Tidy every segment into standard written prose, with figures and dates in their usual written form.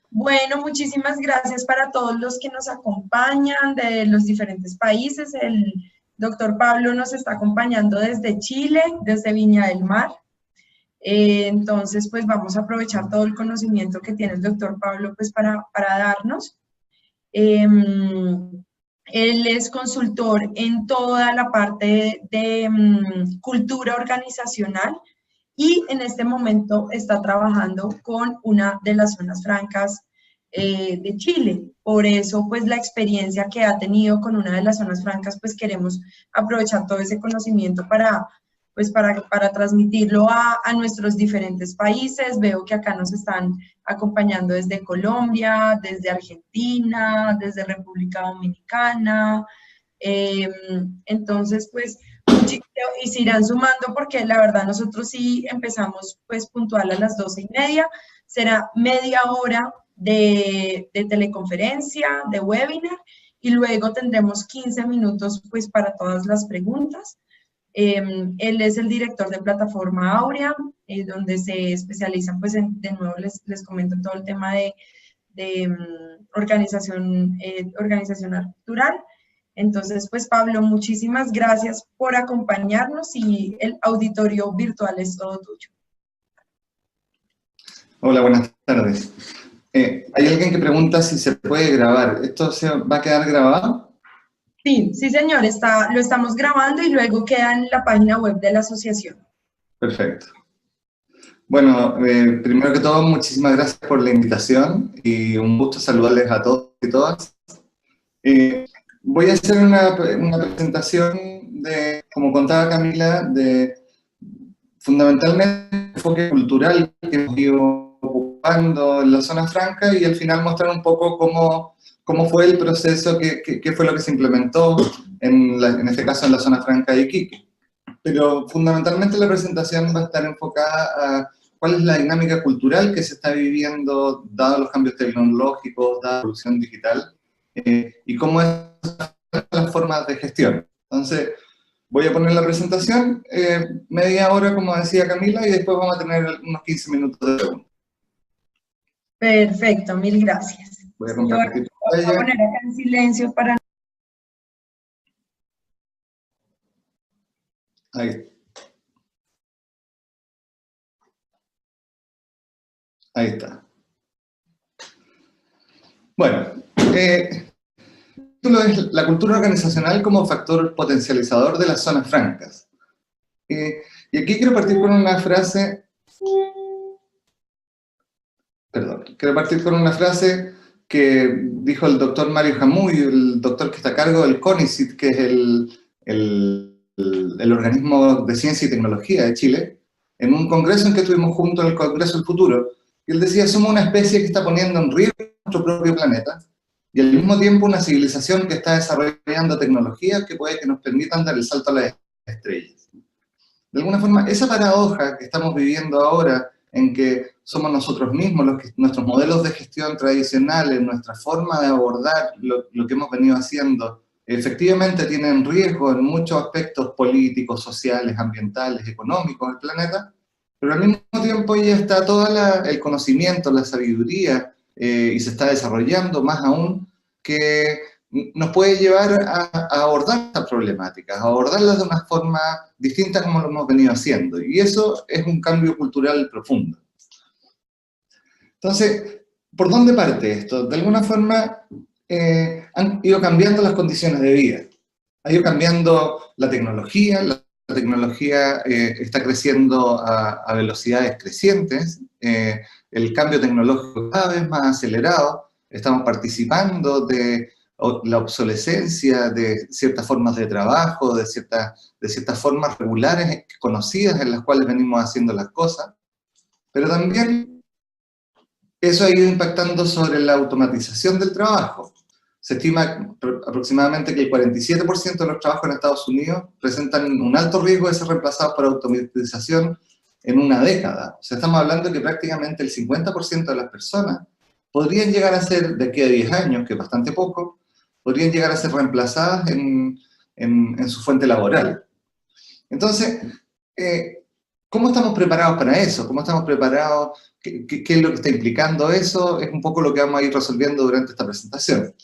Bueno, muchísimas gracias para todos los que nos acompañan de los diferentes países. El doctor Pablo nos está acompañando desde Chile, desde Viña del Mar. Entonces, pues vamos a aprovechar todo el conocimiento que tiene el doctor Pablo pues para darnos. Él es consultor en toda la parte de cultura organizacional y en este momento está trabajando con una de las zonas francas de Chile. Por eso, pues la experiencia que ha tenido con una de las zonas francas, pues queremos aprovechar todo ese conocimiento para transmitirlo a nuestros diferentes países. Veo que acá nos están acompañando desde Colombia, desde Argentina, desde República Dominicana. Entonces, pues, y se irán sumando porque la verdad nosotros sí empezamos pues puntual a las 12:30. Será media hora de teleconferencia, de webinar, y luego tendremos 15 minutos pues para todas las preguntas. Él es el director de Plataforma Áurea, donde se especializan, pues, de nuevo les comento todo el tema de organizacional cultural. Entonces, pues, Pablo, muchísimas gracias por acompañarnos y el auditorio virtual es todo tuyo. Hola, buenas tardes. Hay alguien que pregunta si se puede grabar. ¿Esto se va a quedar grabado? Sí, sí, señor, lo estamos grabando y luego queda en la página web de la asociación. Perfecto. Bueno, primero que todo, muchísimas gracias por la invitación y un gusto saludarles a todos y todas. Voy a hacer una presentación de, como contaba Camila, de fundamentalmente el enfoque cultural que hemos ido ocupando en la zona franca y al final mostrar un poco cómo fue el proceso, qué fue lo que se implementó en este caso en la zona franca de Iquique. Pero fundamentalmente la presentación va a estar enfocada a cuál es la dinámica cultural que se está viviendo dados los cambios tecnológicos, dada la evolución digital, y cómo es las formas de gestión. Entonces, voy a poner la presentación, media hora, como decía Camila, y después vamos a tener unos 15 minutos de preguntas. Perfecto, mil gracias. Voy a compartir Voy a poner acá en silencio para... Ahí está. Bueno, título es la cultura organizacional como factor potencializador de las zonas francas. Y aquí quiero partir con una frase, que dijo el doctor Mario Jamuy, el doctor que está a cargo del CONICIT, que es el organismo de ciencia y tecnología de Chile, en un congreso en que estuvimos juntos, en el Congreso del Futuro, y él decía, somos una especie que está poniendo en riesgo nuestro propio planeta, y al mismo tiempo una civilización que está desarrollando tecnologías que puede que nos permitan dar el salto a las estrellas. De alguna forma, esa paradoja que estamos viviendo ahora, en que somos nosotros mismos, nuestros modelos de gestión tradicionales, nuestra forma de abordar lo que hemos venido haciendo, efectivamente tienen riesgo en muchos aspectos políticos, sociales, ambientales, económicos del planeta, pero al mismo tiempo ya está todo el conocimiento, la sabiduría, y se está desarrollando más aún, que nos puede llevar a abordar estas problemáticas, a abordarlas de una forma distinta como lo hemos venido haciendo. Y eso es un cambio cultural profundo. Entonces, ¿por dónde parte esto? De alguna forma, han ido cambiando las condiciones de vida. Ha ido cambiando la tecnología está creciendo a velocidades crecientes, el cambio tecnológico cada vez más acelerado, estamos participando de la obsolescencia de ciertas formas de trabajo, de ciertas formas regulares conocidas en las cuales venimos haciendo las cosas, pero también eso ha ido impactando sobre la automatización del trabajo. Se estima aproximadamente que el 47% de los trabajos en Estados Unidos presentan un alto riesgo de ser reemplazados por automatización en una década. O sea, estamos hablando de que prácticamente el 50% de las personas podrían llegar a ser, de aquí a 10 años, que es bastante poco, podrían llegar a ser reemplazadas en su fuente laboral. Entonces, ¿Cómo estamos preparados para eso? ¿Cómo estamos preparados? ¿Qué es lo que está implicando eso? Es un poco lo que vamos a ir resolviendo durante esta presentación.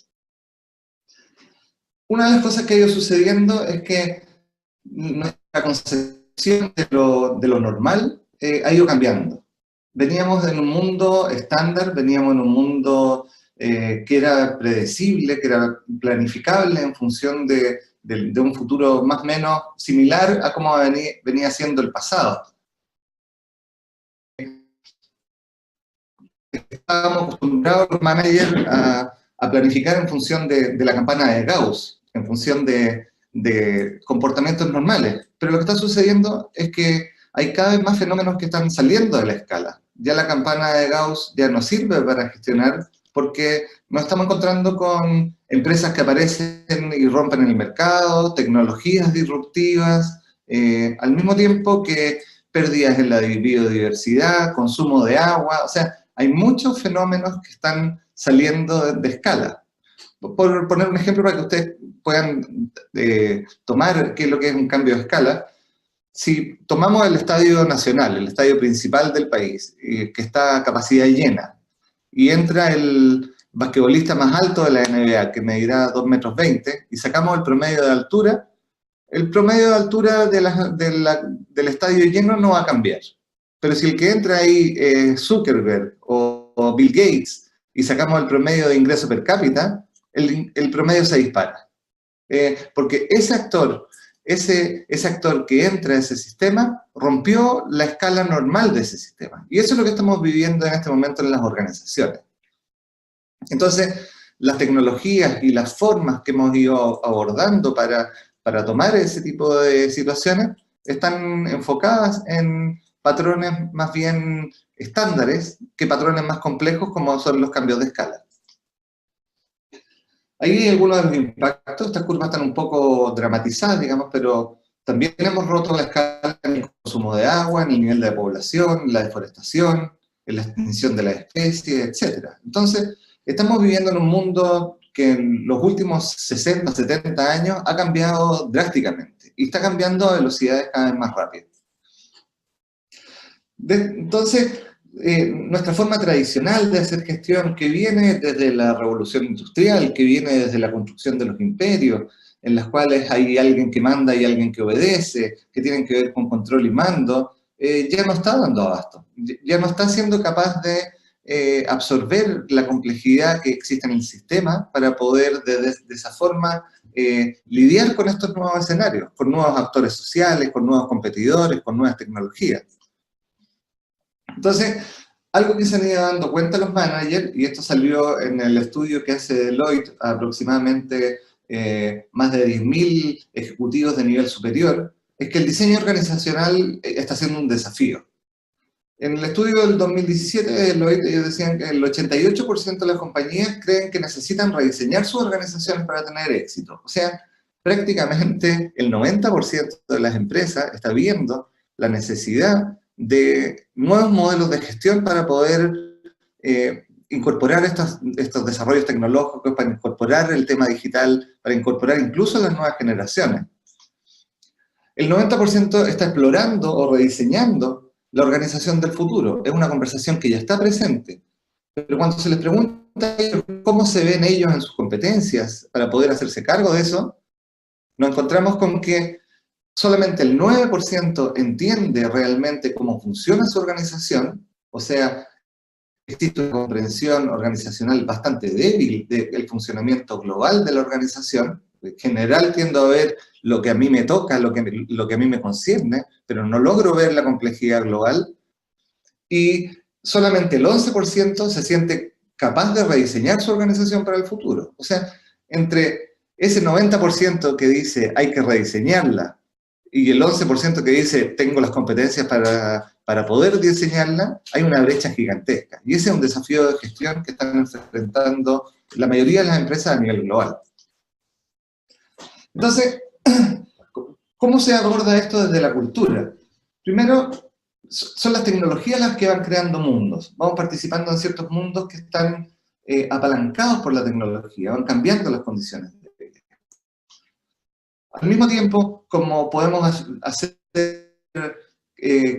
Una de las cosas que ha ido sucediendo es que nuestra concepción de lo normal ha ido cambiando. Veníamos en un mundo estándar, veníamos en un mundo que era predecible, que era planificable en función de un futuro más o menos similar a cómo venía siendo el pasado. Estábamos acostumbrados los managers a planificar en función de la campana de Gauss, en función de comportamientos normales. Pero lo que está sucediendo es que hay cada vez más fenómenos que están saliendo de la escala. Ya la campana de Gauss ya no sirve para gestionar porque nos estamos encontrando con empresas que aparecen y rompen el mercado, tecnologías disruptivas, al mismo tiempo que pérdidas en la biodiversidad, consumo de agua, o sea, hay muchos fenómenos que están saliendo de escala. Por poner un ejemplo para que ustedes puedan tomar qué es lo que es un cambio de escala, si tomamos el estadio nacional, el estadio principal del país, que está a capacidad llena, y entra el basquetbolista más alto de la NBA, que medirá 2,20 metros, y sacamos el promedio de altura, el promedio de altura del estadio lleno no va a cambiar. Pero si el que entra ahí es Zuckerberg o Bill Gates y sacamos el promedio de ingreso per cápita, el promedio se dispara. Porque ese actor que entra a ese sistema rompió la escala normal de ese sistema. Y eso es lo que estamos viviendo en este momento en las organizaciones. Entonces, las tecnologías y las formas que hemos ido abordando para tomar ese tipo de situaciones están enfocadas en patrones más bien estándares que patrones más complejos como son los cambios de escala. Ahí hay algunos de los impactos, estas curvas están un poco dramatizadas, digamos, pero también hemos roto la escala en el consumo de agua, en el nivel de población, en la deforestación, en la extinción de las especies, etc. Entonces, estamos viviendo en un mundo que en los últimos 60, 70 años ha cambiado drásticamente y está cambiando a velocidades cada vez más rápidas. Entonces, nuestra forma tradicional de hacer gestión, que viene desde la revolución industrial, que viene desde la construcción de los imperios, en las cuales hay alguien que manda y alguien que obedece, que tienen que ver con control y mando, ya no está dando abasto, ya no está siendo capaz de absorber la complejidad que existe en el sistema para poder de esa forma lidiar con estos nuevos escenarios, con nuevos actores sociales, con nuevos competidores, con nuevas tecnologías. Entonces, algo que se han ido dando cuenta los managers, y esto salió en el estudio que hace Deloitte a aproximadamente más de 10.000 ejecutivos de nivel superior, es que el diseño organizacional está siendo un desafío. En el estudio del 2017 de Deloitte, ellos decían que el 88% de las compañías creen que necesitan rediseñar sus organizaciones para tener éxito. O sea, prácticamente el 90% de las empresas está viendo la necesidad de nuevos modelos de gestión para poder incorporar estos desarrollos tecnológicos, para incorporar el tema digital, para incorporar incluso las nuevas generaciones. El 90% está explorando o rediseñando la organización del futuro. Es una conversación que ya está presente. Pero cuando se les pregunta cómo se ven ellos en sus competencias para poder hacerse cargo de eso, nos encontramos con que solamente el 9% entiende realmente cómo funciona su organización, o sea, existe una comprensión organizacional bastante débil del funcionamiento global de la organización. En general tiendo a ver lo que a mí me toca, lo que a mí me concierne, pero no logro ver la complejidad global. Y solamente el 11% se siente capaz de rediseñar su organización para el futuro. O sea, entre ese 90% que dice hay que rediseñarla, y el 11% que dice tengo las competencias para poder diseñarla, hay una brecha gigantesca. Y ese es un desafío de gestión que están enfrentando la mayoría de las empresas a nivel global. Entonces, ¿cómo se aborda esto desde la cultura? Primero, son las tecnologías las que van creando mundos. Vamos participando en ciertos mundos que están apalancados por la tecnología, van cambiando las condiciones de vida. Al mismo tiempo, como podemos hacer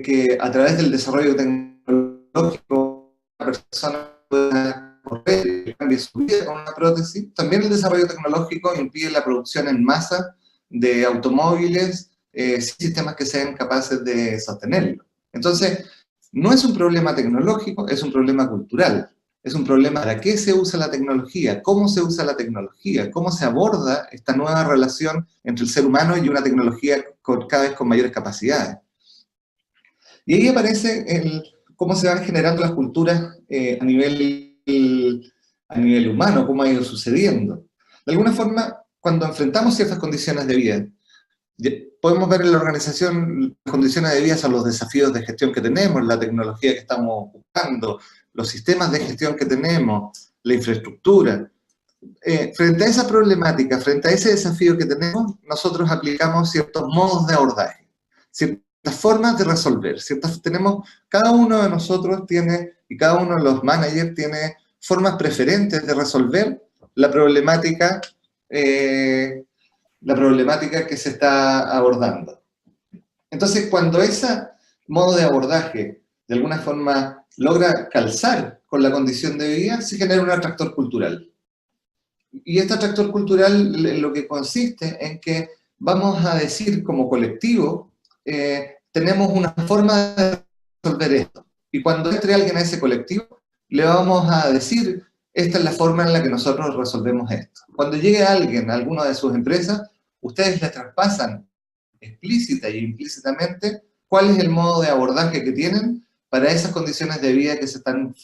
que a través del desarrollo tecnológico la persona pueda correr y cambie su vida con una prótesis. También el desarrollo tecnológico impide la producción en masa de automóviles sin sistemas que sean capaces de sostenerlo. Entonces, no es un problema tecnológico, es un problema cultural. Es un problema para qué se usa la tecnología, cómo se usa la tecnología, cómo se aborda esta nueva relación entre el ser humano y una tecnología cada vez con mayores capacidades. Y ahí aparece cómo se van generando las culturas a nivel humano, cómo ha ido sucediendo. De alguna forma, cuando enfrentamos ciertas condiciones de vida, podemos ver en la organización las condiciones de vida son los desafíos de gestión que tenemos, la tecnología que estamos buscando, los sistemas de gestión que tenemos, la infraestructura. Frente a esa problemática, frente a ese desafío que tenemos, nosotros aplicamos ciertos modos de abordaje, ciertas formas de resolver. Cada uno de nosotros tiene, y cada uno de los managers tiene formas preferentes de resolver la problemática que se está abordando. Entonces, cuando ese modo de abordaje de alguna forma logra calzar con la condición de vida, se genera un atractor cultural. Y este atractor cultural en lo que consiste en que vamos a decir como colectivo, tenemos una forma de resolver esto. Y cuando entre alguien a ese colectivo, le vamos a decir, esta es la forma en la que nosotros resolvemos esto. Cuando llegue alguien a alguna de sus empresas, ustedes le traspasan explícita y implícitamente cuál es el modo de abordaje que tienen para esas condiciones de vida que están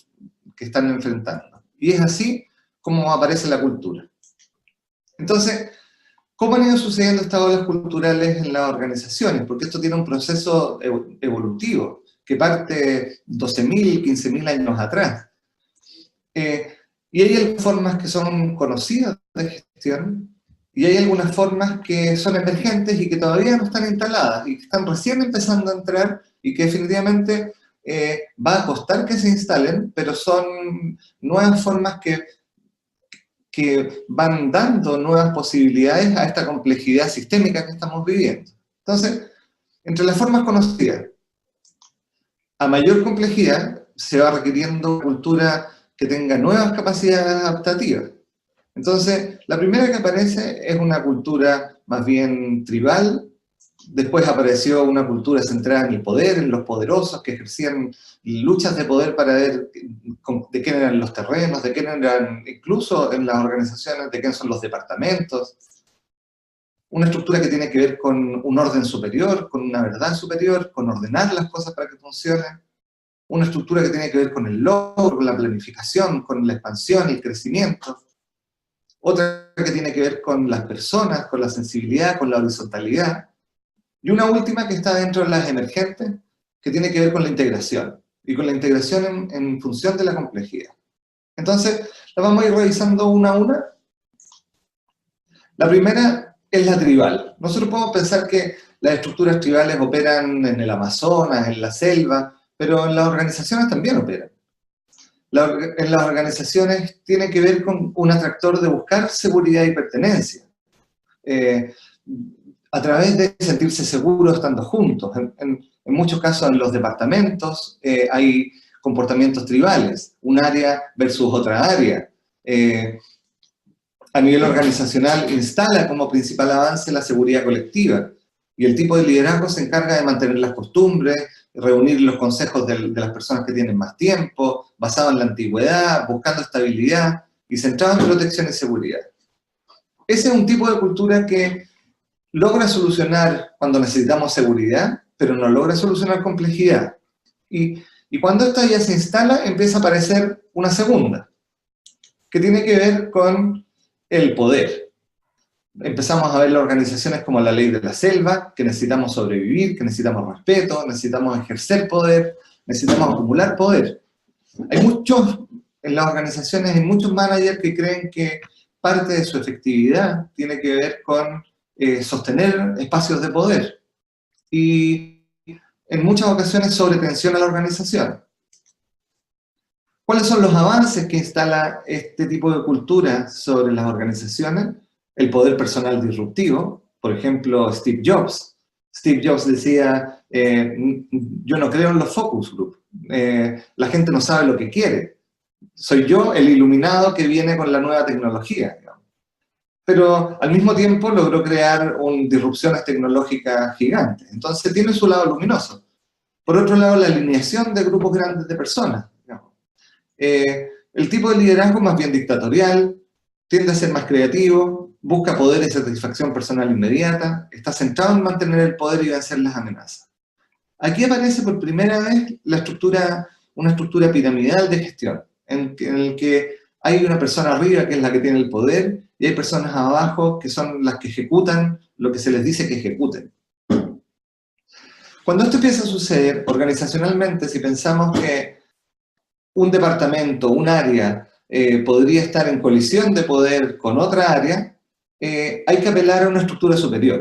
enfrentando. Y es así como aparece la cultura. Entonces, ¿cómo han ido sucediendo estas olas culturales en las organizaciones? Porque esto tiene un proceso evolutivo que parte 12.000, 15.000 años atrás. Y hay formas que son conocidas de gestión, y hay algunas formas que son emergentes y que todavía no están instaladas, y que están recién empezando a entrar, y que definitivamente va a costar que se instalen, pero son nuevas formas que van dando nuevas posibilidades a esta complejidad sistémica que estamos viviendo. Entonces, entre las formas conocidas, a mayor complejidad se va requiriendo una cultura que tenga nuevas capacidades adaptativas. Entonces, la primera que aparece es una cultura más bien tribal. Después apareció una cultura centrada en el poder, en los poderosos que ejercían luchas de poder para ver de quién eran los terrenos, de quién eran, incluso en las organizaciones, de quién son los departamentos. Una estructura que tiene que ver con un orden superior, con una verdad superior, con ordenar las cosas para que funcionen. Una estructura que tiene que ver con el logro, con la planificación, con la expansión, el crecimiento. Otra que tiene que ver con las personas, con la sensibilidad, con la horizontalidad. Y una última que está dentro de las emergentes, que tiene que ver con la integración, y con la integración en función de la complejidad. Entonces, la vamos a ir revisando una a una. La primera es la tribal. Nosotros podemos pensar que las estructuras tribales operan en el Amazonas, en la selva, pero en las organizaciones también operan. En las organizaciones tiene que ver con un atractor de buscar seguridad y pertenencia. A través de sentirse seguros estando juntos. En muchos casos en los departamentos hay comportamientos tribales, un área versus otra área. A nivel organizacional instala como principal avance la seguridad colectiva, y el tipo de liderazgo se encarga de mantener las costumbres, reunir los consejos de las personas que tienen más tiempo, basado en la antigüedad, buscando estabilidad y centrado en protección y seguridad. Ese es un tipo de cultura que logra solucionar cuando necesitamos seguridad, pero no logra solucionar complejidad. Y cuando esta ya se instala, empieza a aparecer una segunda, que tiene que ver con el poder. Empezamos a ver las organizaciones como la ley de la selva, que necesitamos sobrevivir, que necesitamos respeto, necesitamos ejercer poder, necesitamos acumular poder. En las organizaciones hay muchos managers que creen que parte de su efectividad tiene que ver con sostener espacios de poder, y en muchas ocasiones sobretensiona la organización. ¿Cuáles son los avances que instala este tipo de cultura sobre las organizaciones? El poder personal disruptivo. Por ejemplo, Steve Jobs. Steve Jobs decía, Yo no creo en los focus group. La gente no sabe lo que quiere. Soy yo el iluminado que viene con la nueva tecnología, digamos. Pero al mismo tiempo logró crear disrupciones tecnológicas gigantes. Entonces tiene su lado luminoso. Por otro lado, la alineación de grupos grandes de personas, digamos. El tipo de liderazgo más bien dictatorial, tiende a ser más creativo, busca poder y satisfacción personal inmediata, está centrado en mantener el poder y vencer las amenazas. Aquí aparece por primera vez una estructura piramidal de gestión, en el que hay una persona arriba que es la que tiene el poder y hay personas abajo que son las que ejecutan lo que se les dice que ejecuten. Cuando esto empieza a suceder organizacionalmente, si pensamos que un departamento, un área, podría estar en colisión de poder con otra área, hay que apelar a una estructura superior.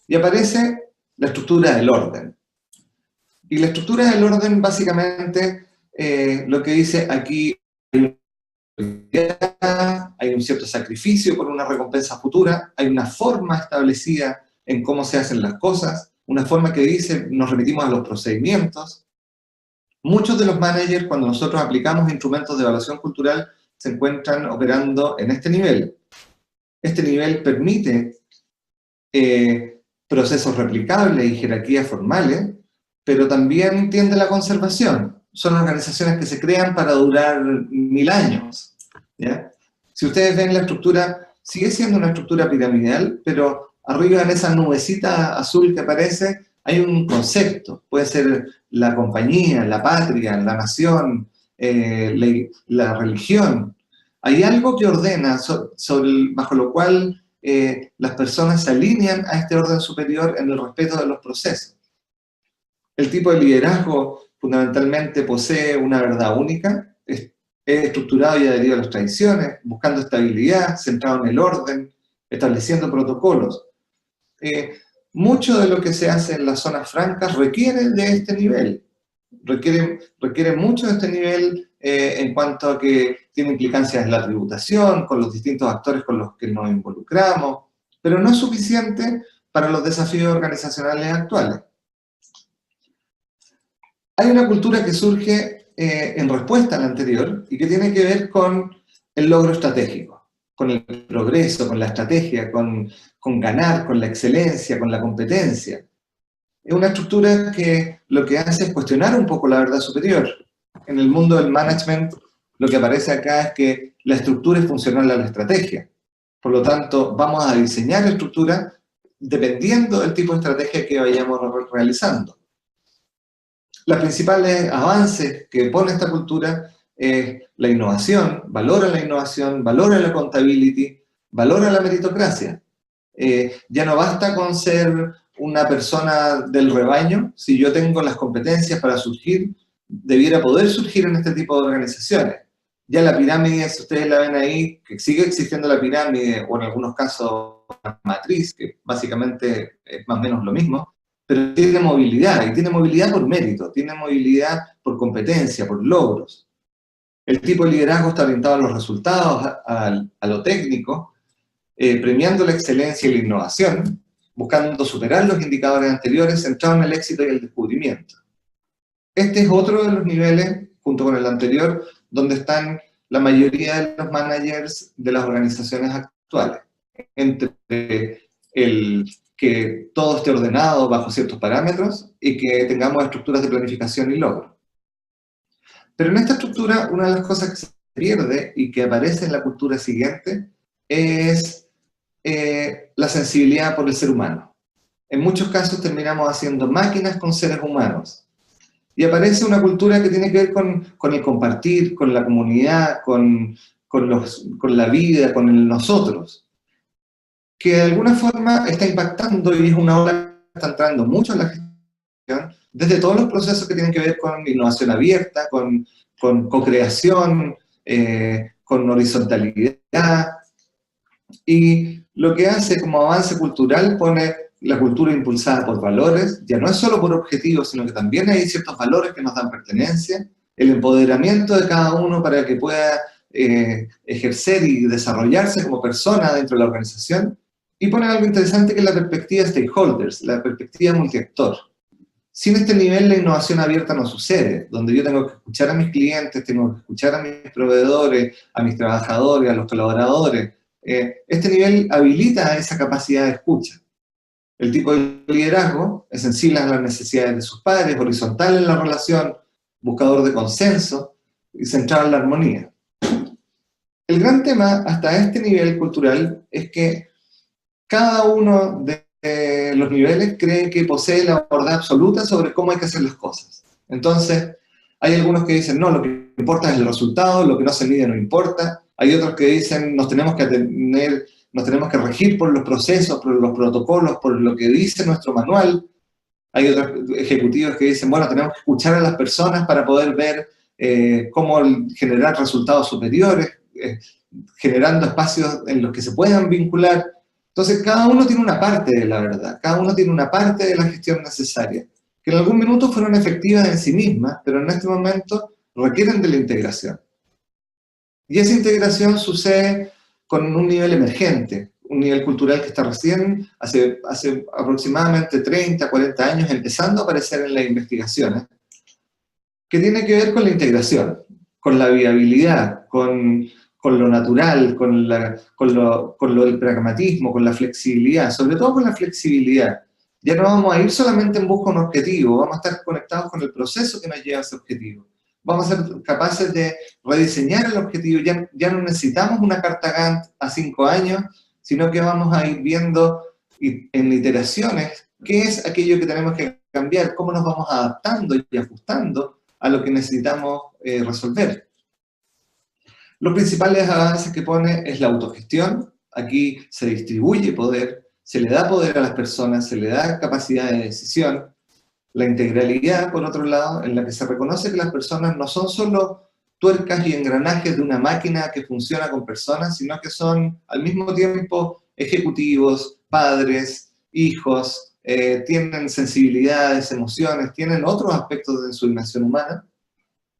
Y aparece la estructura del orden. Y la estructura del orden, básicamente, lo que dice aquí, hay un cierto sacrificio por una recompensa futura, hay una forma establecida en cómo se hacen las cosas, una forma que dice, nos remitimos a los procedimientos. Muchos de los managers, cuando nosotros aplicamos instrumentos de evaluación cultural, se encuentran operando en este nivel. Este nivel permite procesos replicables y jerarquías formales, pero también tiende a la conservación. Son organizaciones que se crean para durar 1000 años, ¿ya? Si ustedes ven la estructura, sigue siendo una estructura piramidal, pero arriba en esa nubecita azul que aparece, hay un concepto. Puede ser la compañía, la patria, la nación, la religión. Hay algo que ordena, bajo lo cual las personas se alinean a este orden superior en el respeto de los procesos. El tipo de liderazgo fundamentalmente posee una verdad única, es estructurado y adherido a las tradiciones, buscando estabilidad, centrado en el orden, estableciendo protocolos. Mucho de lo que se hace en las zonas francas requiere de este nivel, requiere mucho de este nivel en cuanto a que tiene implicancias en la tributación, con los distintos actores con los que nos involucramos, pero no es suficiente para los desafíos organizacionales actuales. Hay una cultura que surge en respuesta a la anterior y que tiene que ver con el logro estratégico, con el progreso, con la estrategia, con ganar, con la excelencia, con la competencia. Es una estructura que lo que hace es cuestionar un poco la verdad superior. En el mundo del management, lo que aparece acá es que la estructura es funcional a la estrategia. Por lo tanto, vamos a diseñar la estructura dependiendo del tipo de estrategia que vayamos realizando. Los principales avances que pone esta cultura es la innovación, valora la accountability, valora la meritocracia. Ya no basta con ser una persona del rebaño, si yo tengo las competencias para surgir, debiera poder surgir en este tipo de organizaciones. Ya la pirámide, si ustedes la ven ahí, que sigue existiendo la pirámide, o en algunos casos la matriz, que básicamente es más o menos lo mismo, pero tiene movilidad, y tiene movilidad por mérito, tiene movilidad por competencia, por logros. El tipo de liderazgo está orientado a los resultados, a lo técnico, premiando la excelencia y la innovación, buscando superar los indicadores anteriores, centrado en el éxito y el descubrimiento. Este es otro de los niveles, junto con el anterior, donde están la mayoría de los managers de las organizaciones actuales, entre el que todo esté ordenado bajo ciertos parámetros y que tengamos estructuras de planificación y logro. Pero en esta estructura, una de las cosas que se pierde y que aparece en la cultura siguiente es la sensibilidad por el ser humano. En muchos casos terminamos haciendo máquinas con seres humanos. Y aparece una cultura que tiene que ver con el compartir, con la comunidad, con la vida, con el nosotros, que de alguna forma está impactando y es una ola que está entrando mucho en la gestión, desde todos los procesos que tienen que ver con innovación abierta, con co-creación, con horizontalidad, y lo que hace como avance cultural pone la cultura impulsada por valores, ya no es solo por objetivos, sino que también hay ciertos valores que nos dan pertenencia, el empoderamiento de cada uno para que pueda ejercer y desarrollarse como persona dentro de la organización, y pone algo interesante que es la perspectiva stakeholders, la perspectiva multiactor. sin este nivel la innovación abierta no sucede, donde yo tengo que escuchar a mis clientes, tengo que escuchar a mis proveedores, a mis trabajadores, a los colaboradores. Este nivel habilita esa capacidad de escucha. El tipo de liderazgo es sensible a las necesidades de sus pares, horizontal en la relación, buscador de consenso y centrado en la armonía. El gran tema hasta este nivel cultural es que cada uno de los niveles cree que posee la verdad absoluta sobre cómo hay que hacer las cosas. Entonces, hay algunos que dicen, no, lo que importa es el resultado, lo que no se mide no importa. Hay otros que dicen, nos tenemos que regir por los procesos, por los protocolos, por lo que dice nuestro manual. Hay otros ejecutivos que dicen, bueno, tenemos que escuchar a las personas para poder ver cómo generar resultados superiores, generando espacios en los que se puedan vincular. Entonces, cada uno tiene una parte de la verdad, cada uno tiene una parte de la gestión necesaria, que en algún minuto fueron efectivas en sí mismas, pero en este momento requieren de la integración. Y esa integración sucede con un nivel emergente, un nivel cultural que está recién, hace aproximadamente 30, 40 años, empezando a aparecer en las investigaciones, que tiene que ver con la integración, con la viabilidad, con lo natural, con lo del pragmatismo, con la flexibilidad, sobre todo con la flexibilidad. Ya no vamos a ir solamente en busca de un objetivo, vamos a estar conectados con el proceso que nos lleva a ese objetivo. Vamos a ser capaces de rediseñar el objetivo, ya no necesitamos una carta Gantt a 5 años, sino que vamos a ir viendo en iteraciones qué es aquello que tenemos que cambiar, cómo nos vamos adaptando y ajustando a lo que necesitamos resolver. Los principales avances que pone es la autogestión. Aquí se distribuye poder, se le da poder a las personas, se le da capacidad de decisión. La integralidad, por otro lado, en la que se reconoce que las personas no son solo tuercas y engranajes de una máquina que funciona con personas, sino que son al mismo tiempo ejecutivos, padres, hijos, tienen sensibilidades, emociones, tienen otros aspectos de su dimensión humana.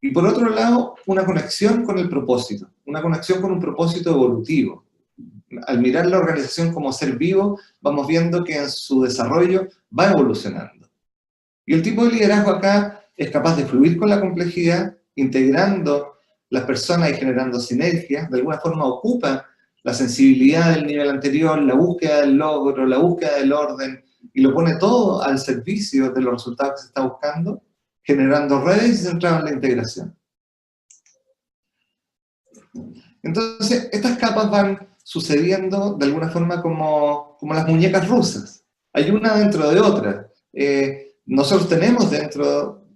Y por otro lado, una conexión con el propósito, una conexión con un propósito evolutivo. Al mirar la organización como ser vivo, vamos viendo que en su desarrollo va evolucionando. Y el tipo de liderazgo acá es capaz de fluir con la complejidad, integrando las personas y generando sinergias, de alguna forma ocupa la sensibilidad del nivel anterior, la búsqueda del logro, la búsqueda del orden, y lo pone todo al servicio de los resultados que se está buscando, generando redes y centrado en la integración. Entonces, estas capas van sucediendo de alguna forma como las muñecas rusas. Hay una dentro de otra. Nosotros tenemos dentro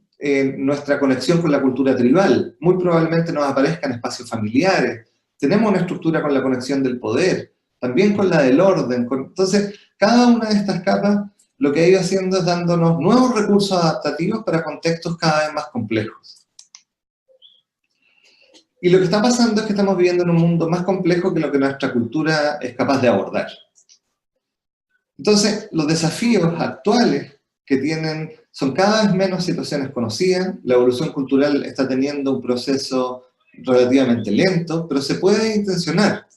nuestra conexión con la cultura tribal. Muy probablemente nos aparezcan espacios familiares. Tenemos una estructura con la conexión del poder, también con la del orden. Entonces, cada una de estas capas lo que ha ido haciendo es dándonos nuevos recursos adaptativos para contextos cada vez más complejos. Y lo que está pasando es que estamos viviendo en un mundo más complejo que lo que nuestra cultura es capaz de abordar. Entonces, los desafíos actuales que tienen son cada vez menos situaciones conocidas, la evolución cultural está teniendo un proceso relativamente lento, pero se puede intencionar,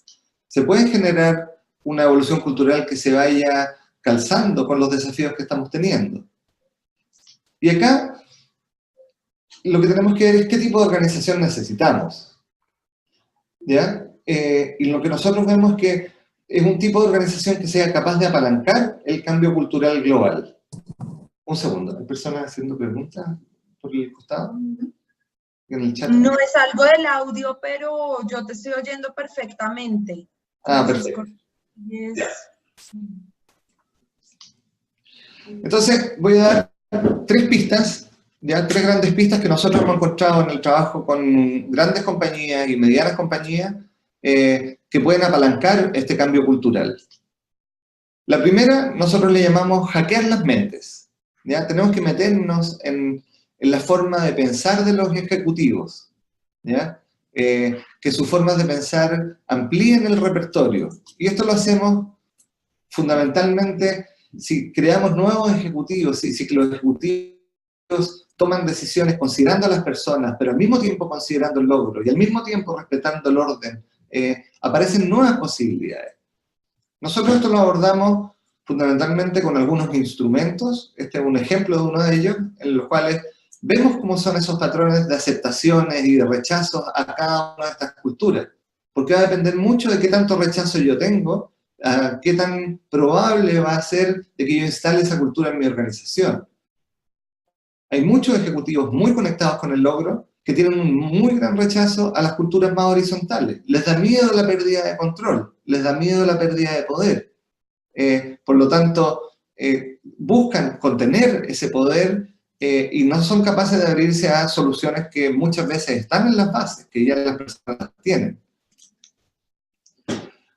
se puede generar una evolución cultural que se vaya calzando con los desafíos que estamos teniendo. Y acá, lo que tenemos que ver es qué tipo de organización necesitamos. ¿Ya? Y lo que nosotros vemos es que es un tipo de organización que sea capaz de apalancar el cambio cultural global. Un segundo, ¿hay personas haciendo preguntas por el costado? En el chat. No es algo del audio, pero yo te estoy oyendo perfectamente. Ah, perfecto. Entonces, voy a dar 3 pistas, ya 3 grandes pistas que nosotros hemos encontrado en el trabajo con grandes compañías y medianas compañías que pueden apalancar este cambio cultural. La primera, nosotros le llamamos hackear las mentes. ¿Ya? Tenemos que meternos en la forma de pensar de los ejecutivos, ¿ya? Que sus formas de pensar amplíen el repertorio. Y esto lo hacemos fundamentalmente si creamos nuevos ejecutivos, si los ejecutivos toman decisiones considerando a las personas, pero al mismo tiempo considerando el logro y al mismo tiempo respetando el orden, aparecen nuevas posibilidades. Nosotros esto lo abordamos fundamentalmente con algunos instrumentos. Este es un ejemplo de uno de ellos, en los cuales vemos cómo son esos patrones de aceptaciones y de rechazos a cada una de estas culturas. Porque va a depender mucho de qué tanto rechazo yo tengo, qué tan probable va a ser de que yo instale esa cultura en mi organización. Hay muchos ejecutivos muy conectados con el logro que tienen un muy gran rechazo a las culturas más horizontales. Les da miedo la pérdida de control, les da miedo la pérdida de poder. Por lo tanto, buscan contener ese poder y no son capaces de abrirse a soluciones que muchas veces están en las bases, que ya las personas tienen.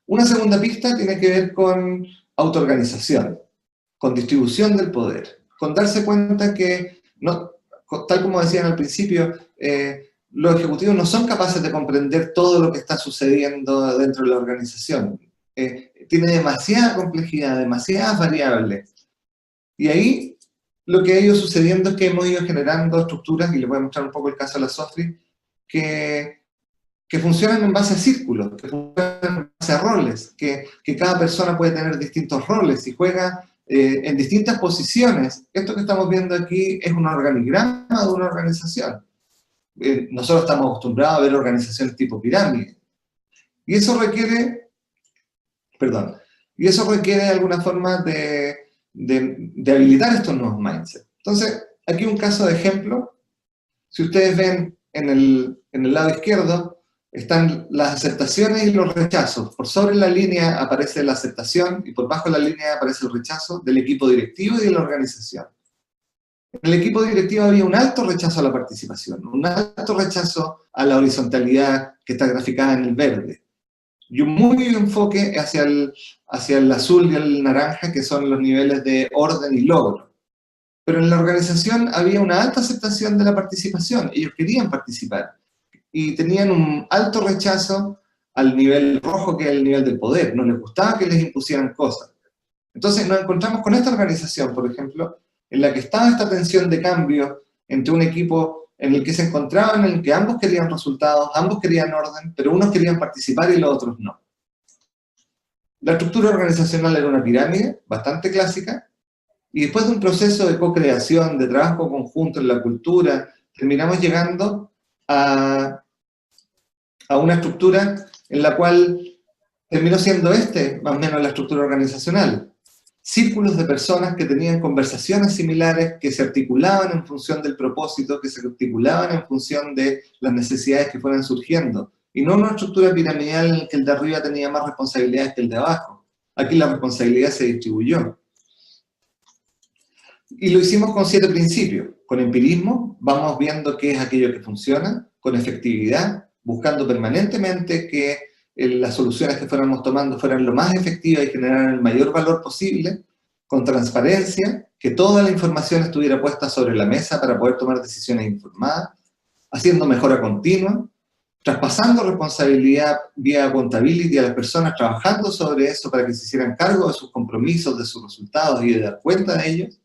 Una segunda pista tiene que ver con autoorganización, con distribución del poder, con darse cuenta que, tal como decían al principio, los ejecutivos no son capaces de comprender todo lo que está sucediendo dentro de la organización. Tiene demasiada complejidad, demasiadas variables. Y ahí lo que ha ido sucediendo es que hemos ido generando estructuras, y les voy a mostrar un poco el caso de la SOFRI, que funcionan en base a círculos, que funcionan en base a roles, que cada persona puede tener distintos roles y juega en distintas posiciones. Esto que estamos viendo aquí es un organigrama de una organización. Nosotros estamos acostumbrados a ver organizaciones tipo pirámide. Y eso requiere, de alguna forma de habilitar estos nuevos mindsets. Entonces, aquí un caso de ejemplo. Si ustedes ven en el lado izquierdo, están las aceptaciones y los rechazos. Por sobre la línea aparece la aceptación y por bajo la línea aparece el rechazo del equipo directivo y de la organización. En el equipo directivo había un alto rechazo a la participación, un alto rechazo a la horizontalidad que está graficada en el verde, y un muy enfoque hacia el azul y el naranja, que son los niveles de orden y logro. Pero en la organización había una alta aceptación de la participación, ellos querían participar, y tenían un alto rechazo al nivel rojo, que es el nivel del poder, no les gustaba que les impusieran cosas. Entonces nos encontramos con esta organización, por ejemplo, en la que estaba esta tensión de cambio entre un equipo en el que se encontraban, en el que ambos querían resultados, ambos querían orden, pero unos querían participar y los otros no. La estructura organizacional era una pirámide bastante clásica, y después de un proceso de co-creación, de trabajo conjunto en la cultura, terminamos llegando a una estructura en la cual terminó siendo más o menos la estructura organizacional. Círculos de personas que tenían conversaciones similares, que se articulaban en función del propósito, que se articulaban en función de las necesidades que fueran surgiendo. Y no una estructura piramidal en la que el de arriba tenía más responsabilidades que el de abajo. Aquí la responsabilidad se distribuyó. Y lo hicimos con 7 principios. Con empirismo, vamos viendo qué es aquello que funciona, con efectividad, buscando permanentemente que las soluciones que fuéramos tomando fueran lo más efectivas y generaran el mayor valor posible, con transparencia, que toda la información estuviera puesta sobre la mesa para poder tomar decisiones informadas, haciendo mejora continua, traspasando responsabilidad vía accountability a las personas, trabajando sobre eso para que se hicieran cargo de sus compromisos, de sus resultados y de dar cuenta de ellos,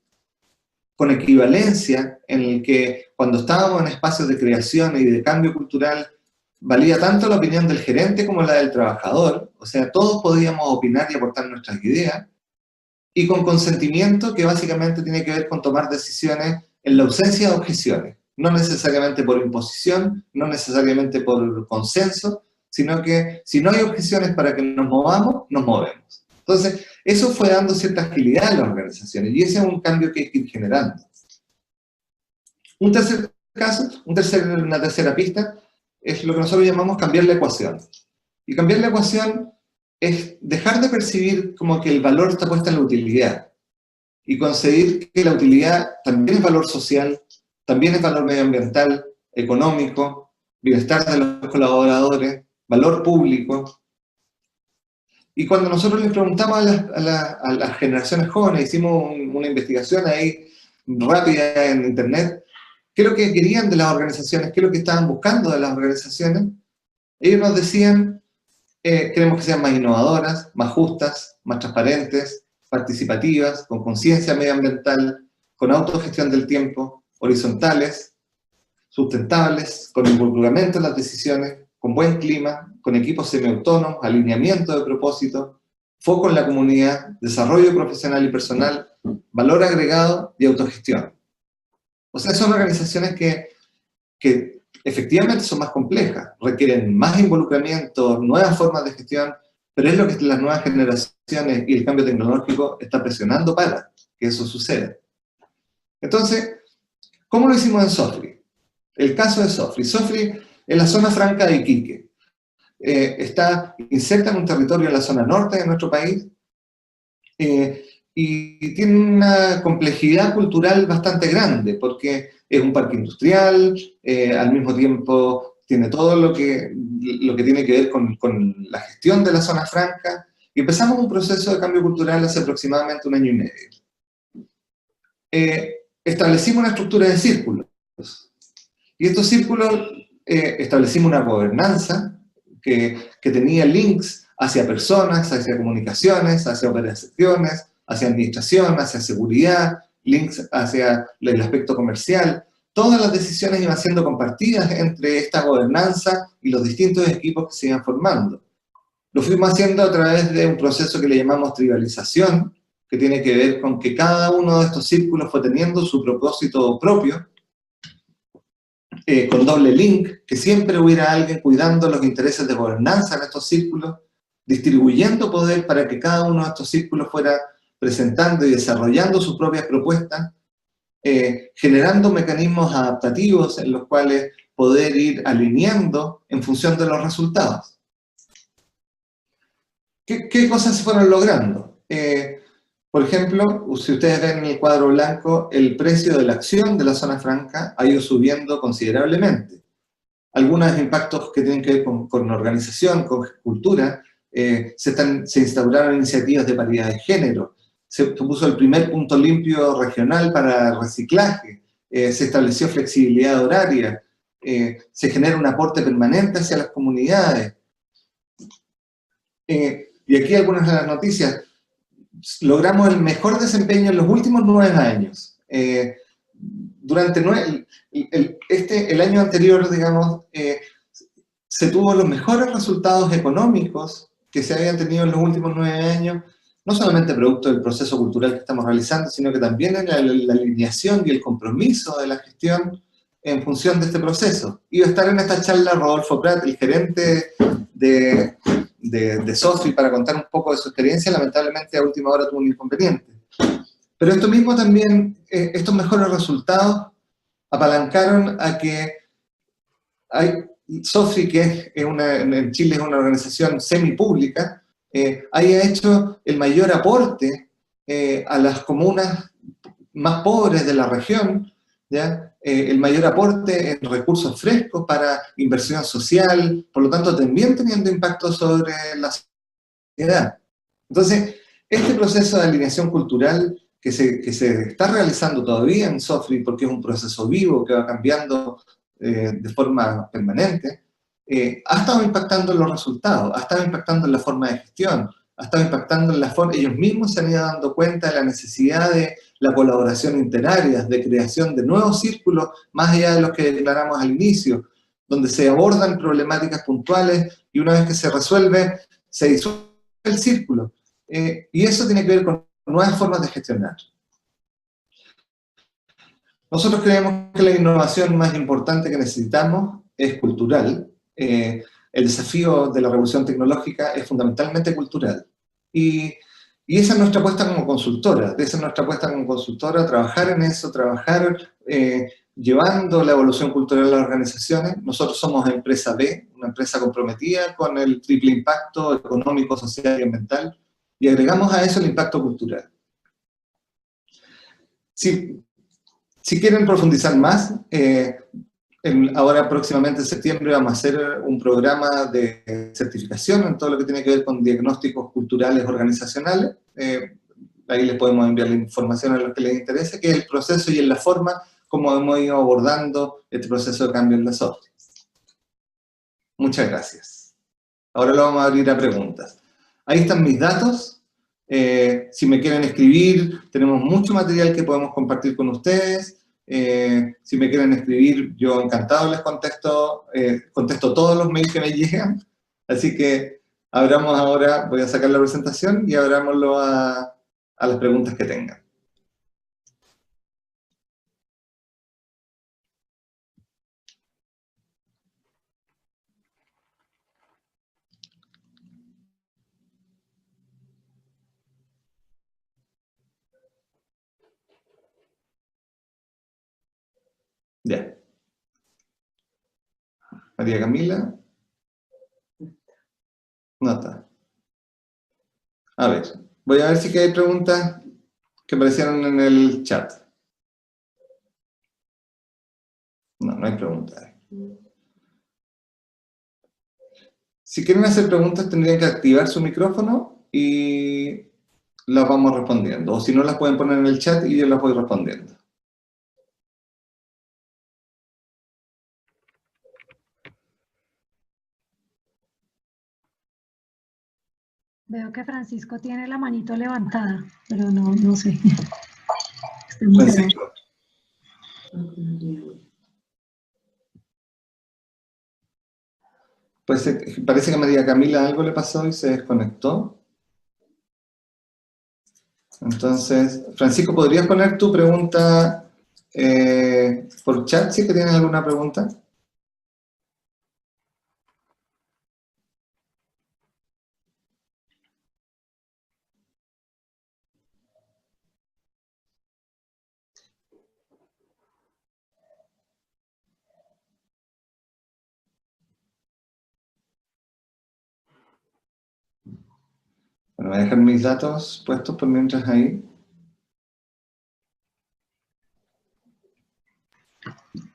con equivalencia, en el que cuando estábamos en espacios de creación y de cambio cultural, valía tanto la opinión del gerente como la del trabajador, o sea, todos podíamos opinar y aportar nuestras ideas, y con consentimiento, que básicamente tiene que ver con tomar decisiones en la ausencia de objeciones, no necesariamente por imposición, no necesariamente por consenso, sino que si no hay objeciones para que nos movamos, nos movemos. Entonces, eso fue dando cierta agilidad a las organizaciones, y ese es un cambio que hay que ir generando. Un tercer caso, una tercera pista, es lo que nosotros llamamos cambiar la ecuación. Y cambiar la ecuación es dejar de percibir como que el valor está puesto en la utilidad, y concebir que la utilidad también es valor social, también es valor medioambiental, económico, bienestar de los colaboradores, valor público. Y cuando nosotros les preguntamos a las generaciones jóvenes, hicimos una investigación ahí rápida en internet, qué es lo que querían de las organizaciones, qué es lo que estaban buscando de las organizaciones, ellos nos decían, queremos que sean más innovadoras, más justas, más transparentes, participativas, con conciencia medioambiental, con autogestión del tiempo, horizontales, sustentables, con involucramiento en las decisiones, con buen clima, con equipos semiautónomos, alineamiento de propósito, foco en la comunidad, desarrollo profesional y personal, valor agregado y autogestión. O sea, son organizaciones que efectivamente son más complejas, requieren más involucramiento, nuevas formas de gestión, pero es lo que las nuevas generaciones y el cambio tecnológico está presionando para que eso suceda. Entonces, ¿cómo lo hicimos en Sofri? El caso de Sofri. Sofri en la zona franca de Iquique. Está inserta en un territorio en la zona norte de nuestro país y tiene una complejidad cultural bastante grande porque es un parque industrial, al mismo tiempo tiene todo lo que tiene que ver con la gestión de la zona franca y empezamos un proceso de cambio cultural hace aproximadamente 1 año y medio. Establecimos una estructura de círculos y estos círculos establecimos una gobernanza que tenía links hacia personas, hacia comunicaciones, hacia operaciones, hacia administración, hacia seguridad, links hacia el aspecto comercial. Todas las decisiones iban siendo compartidas entre esta gobernanza y los distintos equipos que se iban formando. Lo fuimos haciendo a través de un proceso que le llamamos tribalización, que tiene que ver con que cada uno de estos círculos fue teniendo su propósito propio, con doble link, que siempre hubiera alguien cuidando los intereses de gobernanza en estos círculos, distribuyendo poder para que cada uno de estos círculos fuera presentando y desarrollando sus propias propuestas, generando mecanismos adaptativos en los cuales poder ir alineando en función de los resultados. ¿Qué cosas se fueron logrando? Por ejemplo, si ustedes ven en el cuadro blanco, el precio de la acción de la zona franca ha ido subiendo considerablemente. Algunos impactos que tienen que ver con organización, con cultura, se instauraron iniciativas de paridad de género, se puso el primer punto limpio regional para reciclaje, se estableció flexibilidad horaria, se genera un aporte permanente hacia las comunidades. Y aquí algunas de las noticias. Logramos el mejor desempeño en los últimos 9 años. Durante el año anterior, digamos, se tuvo los mejores resultados económicos que se habían tenido en los últimos 9 años, no solamente producto del proceso cultural que estamos realizando, sino que también en la alineación y el compromiso de la gestión en función de este proceso. Iba a estar en esta charla Rodolfo Prat, el gerente de Sofri, para contar un poco de su experiencia. Lamentablemente a última hora tuvo un inconveniente. Pero esto mismo también, estos mejores resultados apalancaron a que Sofri, que en Chile es una organización semipública, haya hecho el mayor aporte a las comunas más pobres de la región, ¿ya? El mayor aporte en recursos frescos para inversión social, por lo tanto también teniendo impacto sobre la sociedad. Entonces, este proceso de alineación cultural que se está realizando todavía en Sofri, porque es un proceso vivo que va cambiando de forma permanente, ha estado impactando en los resultados, ha estado impactando en la forma de gestión, ha estado impactando en la forma, ellos mismos se han ido dando cuenta de la necesidad de la colaboración interáreas, de creación de nuevos círculos, más allá de los que declaramos al inicio, donde se abordan problemáticas puntuales y una vez que se resuelve, se disuelve el círculo. Y eso tiene que ver con nuevas formas de gestionar. Nosotros creemos que la innovación más importante que necesitamos es cultural. El desafío de la revolución tecnológica es fundamentalmente cultural. Y esa es nuestra apuesta como consultora, trabajar en eso, trabajar llevando la evolución cultural a las organizaciones. Nosotros somos empresa B, una empresa comprometida con el triple impacto económico, social y ambiental, y agregamos a eso el impacto cultural. Si quieren profundizar más, ahora próximamente en septiembre vamos a hacer un programa de certificación en todo lo que tiene que ver con diagnósticos culturales organizacionales. Ahí les podemos enviar la información a los que les interese, que es el proceso y en la forma como hemos ido abordando este proceso de cambio en la Sofri. Muchas gracias. Ahora lo vamos a abrir a preguntas. Ahí están mis datos. Si me quieren escribir, tenemos mucho material que podemos compartir con ustedes. Si me quieren escribir, yo encantado les contesto todos los mails que me llegan. Así que Abramos ahora, voy a sacar la presentación y abrámoslo a las preguntas que tengan. Ya. María Camila. No está. A ver, voy a ver si hay preguntas que aparecieron en el chat. No, no hay preguntas. Si quieren hacer preguntas tendrían que activar su micrófono y las vamos respondiendo. O si no, las pueden poner en el chat y yo las voy respondiendo. Veo que Francisco tiene la manito levantada, pero no sé. Francisco. Pues parece que a María Camila algo le pasó y se desconectó. Entonces, Francisco, ¿podrías poner tu pregunta por chat si es que tienes alguna pregunta? Bueno, voy a dejar mis datos puestos por mientras ahí.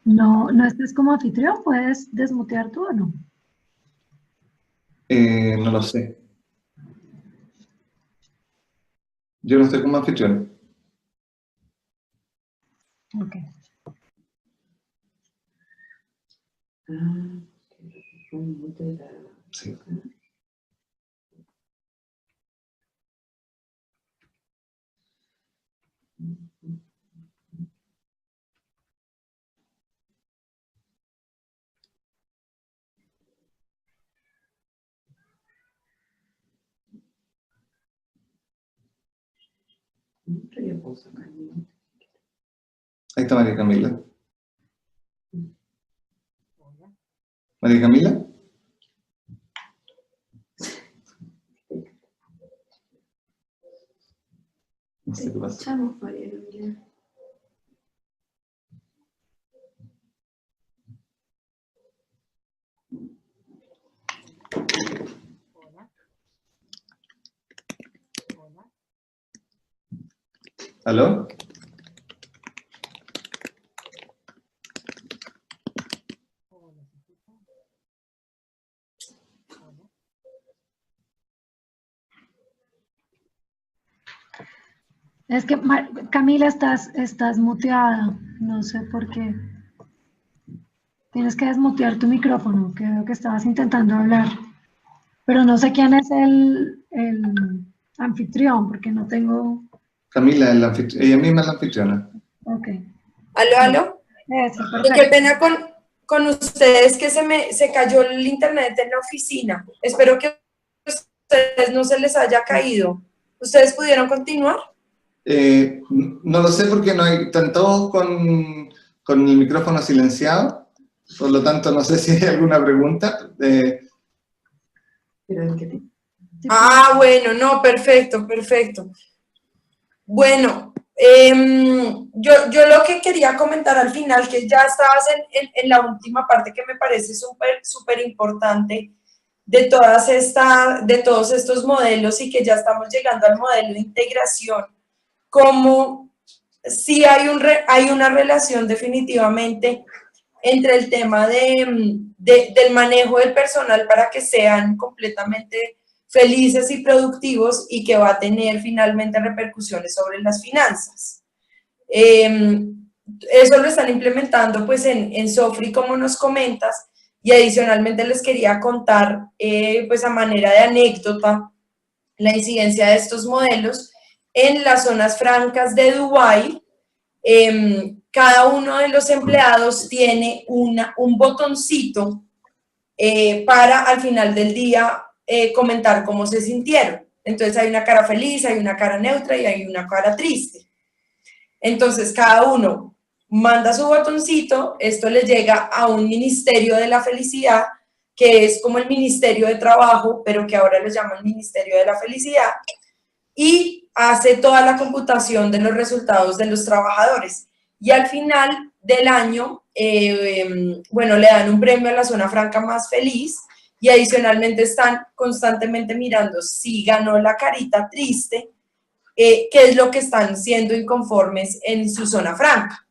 No estás como anfitrión, ¿puedes desmutear tú o no? No lo sé. Yo no estoy como anfitrión. Ok. Sí. Ahí está María Camila. María Camila. No sé qué pasa. ¿Aló? Es que, Camila, estás muteada. No sé por qué. Tienes que desmutear tu micrófono, que veo que estabas intentando hablar. Pero no sé quién es el anfitrión, porque no tengo... Camila, ella misma es la anfitriona. Ok. ¿Aló, aló? Eso, Qué perfecto. pena con ustedes que se cayó el internet en la oficina. Espero que a ustedes no se les haya caído. ¿Ustedes pudieron continuar? No lo sé porque están todos con el micrófono silenciado, por lo tanto no sé si hay alguna pregunta. Bueno, no, perfecto, perfecto. Bueno, yo lo que quería comentar al final, que ya estabas en la última parte que me parece súper importante de todos estos modelos y que ya estamos llegando al modelo de integración, como sí hay una relación definitivamente entre el tema del manejo del personal para que sean completamente felices y productivos y que va a tener finalmente repercusiones sobre las finanzas. Eso lo están implementando pues en Sofri, como nos comentas, y adicionalmente les quería contar pues a manera de anécdota la incidencia de estos modelos en las zonas francas de Dubái. Cada uno de los empleados tiene un botoncito para al final del día comentar cómo se sintieron. Entonces hay una cara feliz, hay una cara neutra y hay una cara triste. Entonces cada uno manda su botoncito, esto le llega a un ministerio de la felicidad, que es como el Ministerio de Trabajo, pero que ahora lo llaman Ministerio de la Felicidad, y hace toda la computación de los resultados de los trabajadores. Y al final del año, bueno, le dan un premio a la zona franca más feliz, y adicionalmente están constantemente mirando si ganó la carita triste, qué es lo que están siendo inconformes en su zona franca.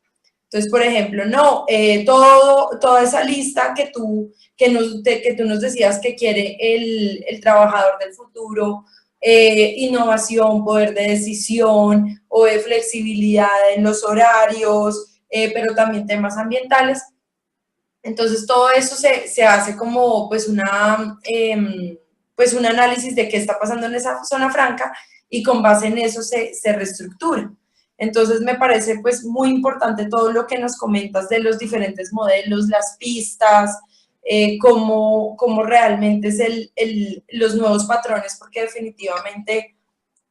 Entonces, por ejemplo, no, toda esa lista que tú nos decías que quiere el trabajador del futuro, innovación, poder de decisión o de flexibilidad en los horarios, pero también temas ambientales. Entonces, todo eso se hace como pues un análisis de qué está pasando en esa zona franca y con base en eso se reestructura. Entonces, me parece pues muy importante todo lo que nos comentas de los diferentes modelos, las pistas, cómo realmente es los nuevos patrones, porque definitivamente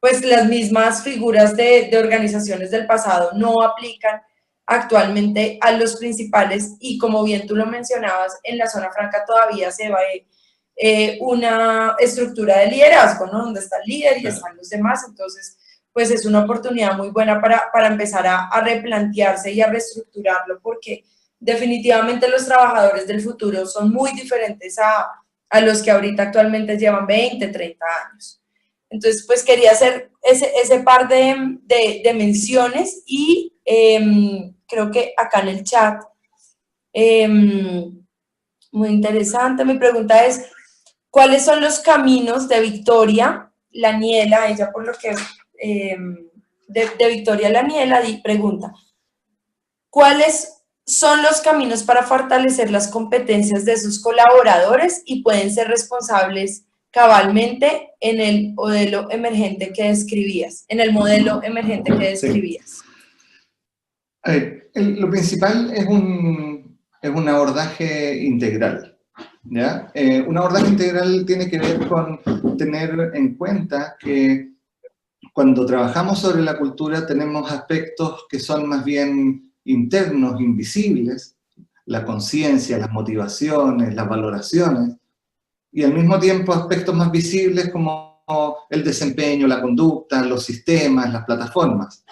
pues las mismas figuras de organizaciones del pasado no aplican actualmente a los principales, y como bien tú lo mencionabas, en la zona franca todavía se ve una estructura de liderazgo, ¿no? Donde está el líder y están los demás. Entonces, pues es una oportunidad muy buena para empezar a replantearse y a reestructurarlo, porque definitivamente los trabajadores del futuro son muy diferentes a los que ahorita actualmente llevan 20, 30 años. Entonces, pues quería hacer ese par de menciones, y creo que acá en el chat, muy interesante, mi pregunta es, ¿cuáles son los caminos de Victoria Laniela? Ella, por lo que de Victoria Laniela pregunta, ¿cuáles son los caminos para fortalecer las competencias de sus colaboradores y pueden ser responsables cabalmente en el modelo emergente que describías? A ver, lo principal es un abordaje integral, ¿ya? Un abordaje integral tiene que ver con tener en cuenta que cuando trabajamos sobre la cultura tenemos aspectos que son más bien internos, invisibles, la conciencia, las motivaciones, las valoraciones, y al mismo tiempo aspectos más visibles como el desempeño, la conducta, los sistemas, las plataformas.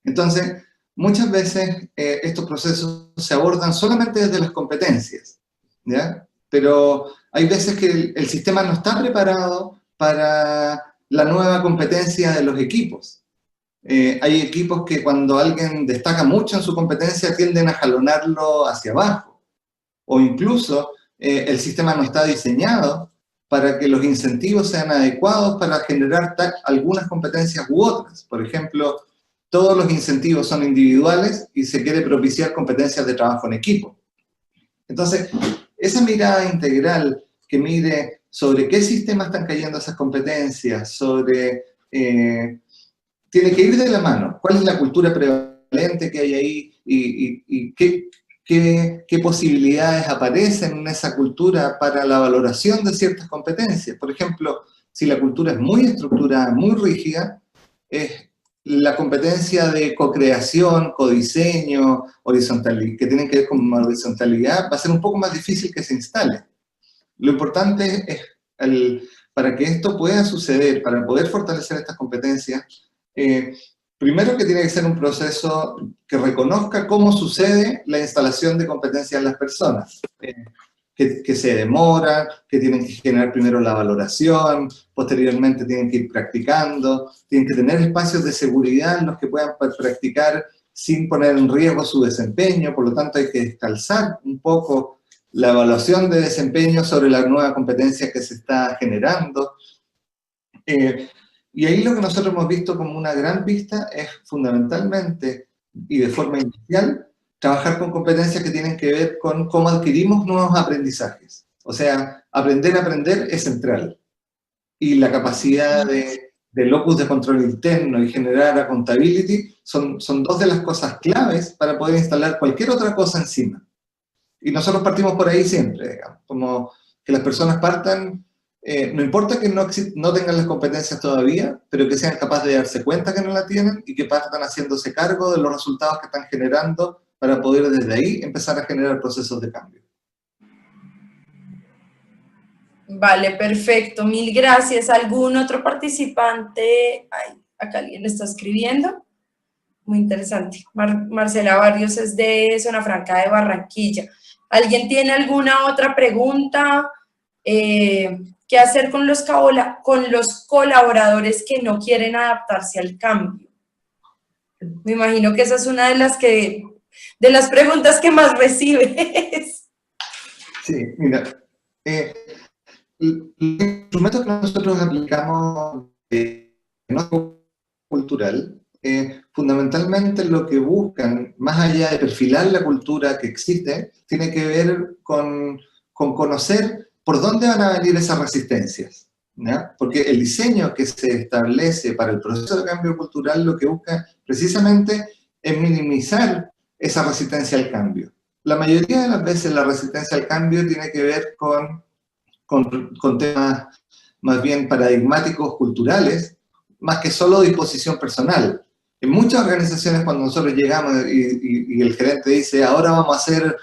Entonces, muchas veces estos procesos se abordan solamente desde las competencias, ¿ya? Pero hay veces que el sistema no está preparado para la nueva competencia de los equipos. Hay equipos que cuando alguien destaca mucho en su competencia tienden a jalonarlo hacia abajo, o incluso el sistema no está diseñado para que los incentivos sean adecuados para generar algunas competencias u otras. Por ejemplo, todos los incentivos son individuales y se quiere propiciar competencias de trabajo en equipo. Entonces, esa mirada integral que mire sobre qué sistema están cayendo esas competencias, tiene que ir de la mano. ¿Cuál es la cultura prevalente que hay ahí y qué posibilidades aparecen en esa cultura para la valoración de ciertas competencias? Por ejemplo, si la cultura es muy estructurada, muy rígida, la competencia de co-creación, codiseño, horizontalidad, que tienen que ver con horizontalidad, va a ser un poco más difícil que se instale. Lo importante es, para que esto pueda suceder, para poder fortalecer estas competencias, primero que tiene que ser un proceso que reconozca cómo sucede la instalación de competencias en las personas, que se demora, que tienen que generar primero la valoración, posteriormente tienen que ir practicando, tienen que tener espacios de seguridad en los que puedan practicar sin poner en riesgo su desempeño. Por lo tanto hay que descalzar un poco la evaluación de desempeño sobre la nueva competencia que se está generando. Y ahí lo que nosotros hemos visto como una gran pista es fundamentalmente, y de forma inicial, trabajar con competencias que tienen que ver con cómo adquirimos nuevos aprendizajes. O sea, aprender a aprender es central. Y la capacidad de locus de control interno y generar accountability son dos de las cosas claves para poder instalar cualquier otra cosa encima. Y nosotros partimos por ahí siempre, digamos, como que las personas partan no importa que no tengan las competencias todavía, pero que sean capaces de darse cuenta que no la tienen y que partan haciéndose cargo de los resultados que están generando para poder desde ahí empezar a generar procesos de cambio. Vale, perfecto. Mil gracias. ¿Algún otro participante? Ay, acá alguien está escribiendo. Muy interesante. Marcela Barrios es de Zona Franca de Barranquilla. ¿Alguien tiene alguna otra pregunta? ¿Qué hacer con los colaboradores que no quieren adaptarse al cambio? Me imagino que esa es una de las preguntas que más recibes. Sí, mira, los instrumentos que nosotros aplicamos en nuestro cultural, fundamentalmente lo que buscan, más allá de perfilar la cultura que existe, tiene que ver con conocer por dónde van a venir esas resistencias, ¿ya? Porque el diseño que se establece para el proceso de cambio cultural lo que busca precisamente es minimizar esa resistencia al cambio. La mayoría de las veces la resistencia al cambio tiene que ver con temas más bien paradigmáticos culturales, más que solo disposición personal. En muchas organizaciones cuando nosotros llegamos y el gerente dice, ahora vamos a hacer,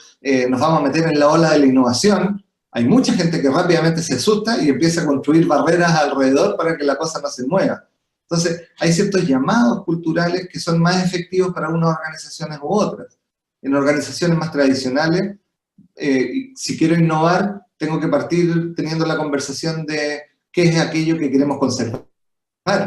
nos vamos a meter en la ola de la innovación, hay mucha gente que rápidamente se asusta y empieza a construir barreras alrededor para que la cosa no se mueva. Entonces, hay ciertos llamados culturales que son más efectivos para unas organizaciones u otras. En organizaciones más tradicionales, si quiero innovar, tengo que partir teniendo la conversación de qué es aquello que queremos conservar,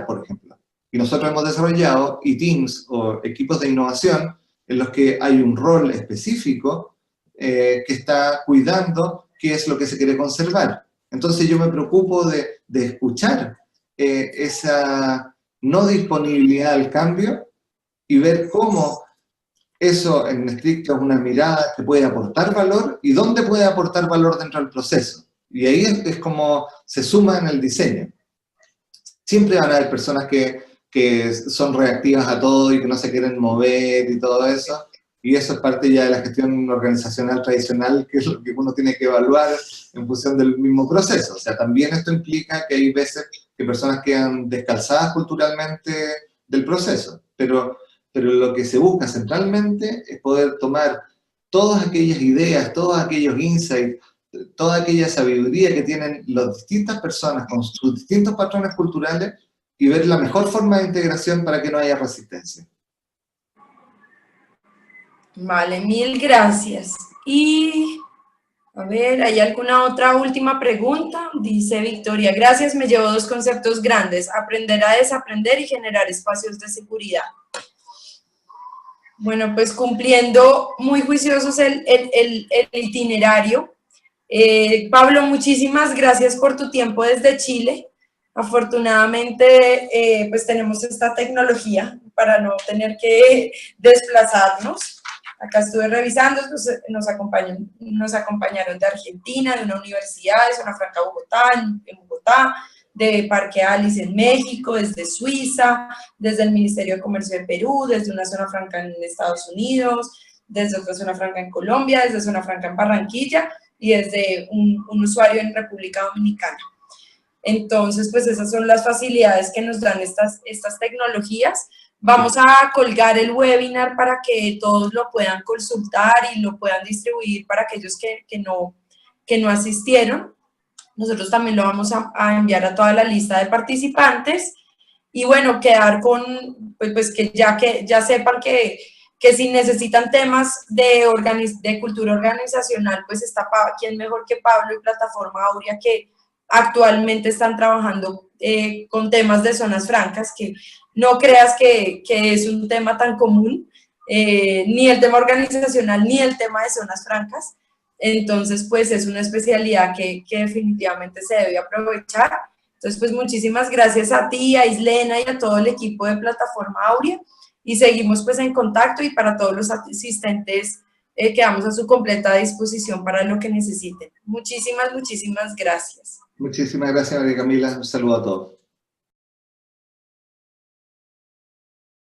por ejemplo. Y nosotros hemos desarrollado teams o equipos de innovación en los que hay un rol específico que está cuidando qué es lo que se quiere conservar. Entonces yo me preocupo de escuchar esa no disponibilidad al cambio y ver cómo eso en estricto es una mirada que puede aportar valor y dónde puede aportar valor dentro del proceso. Y ahí es como se suma en el diseño. Siempre van a haber personas que son reactivas a todo y que no se quieren mover y todo eso. Y eso es parte ya de la gestión organizacional tradicional, que es lo que uno tiene que evaluar en función del mismo proceso. O sea, también esto implica que hay veces que personas quedan descalzadas culturalmente del proceso. Pero lo que se busca centralmente es poder tomar todas aquellas ideas, todos aquellos insights, toda aquella sabiduría que tienen las distintas personas con sus distintos patrones culturales y ver la mejor forma de integración para que no haya resistencia. Vale, mil gracias. Y, a ver, ¿hay alguna otra última pregunta? Dice Victoria, gracias, me llevo dos conceptos grandes, aprender a desaprender y generar espacios de seguridad. Bueno, pues cumpliendo muy juiciosos el itinerario. Pablo, muchísimas gracias por tu tiempo desde Chile. Afortunadamente, pues tenemos esta tecnología para no tener que desplazarnos. Acá estuve revisando, nos acompañaron de Argentina, de una universidad, de Zona Franca Bogotá, en Bogotá, de Parque Alice en México, desde Suiza, desde el Ministerio de Comercio de Perú, desde una zona franca en Estados Unidos, desde otra zona franca en Colombia, desde zona franca en Barranquilla y desde un usuario en República Dominicana. Entonces, pues esas son las facilidades que nos dan estas tecnologías. Vamos a colgar el webinar para que todos lo puedan consultar y lo puedan distribuir para aquellos que no asistieron. Nosotros también lo vamos a enviar a toda la lista de participantes y bueno, quedar con, pues que ya sepan que si necesitan temas de cultura organizacional, pues está quién mejor que Pablo y Plataforma Aurea, que actualmente están trabajando con temas de zonas francas, que no creas que es un tema tan común, ni el tema organizacional, ni el tema de zonas francas. Entonces, pues es una especialidad que definitivamente se debe aprovechar. Entonces, pues muchísimas gracias a ti, a Islena y a todo el equipo de Plataforma Aurea. Y seguimos pues en contacto y para todos los asistentes quedamos a su completa disposición para lo que necesiten. Muchísimas gracias. Muchísimas gracias, María Camila. Un saludo a todos.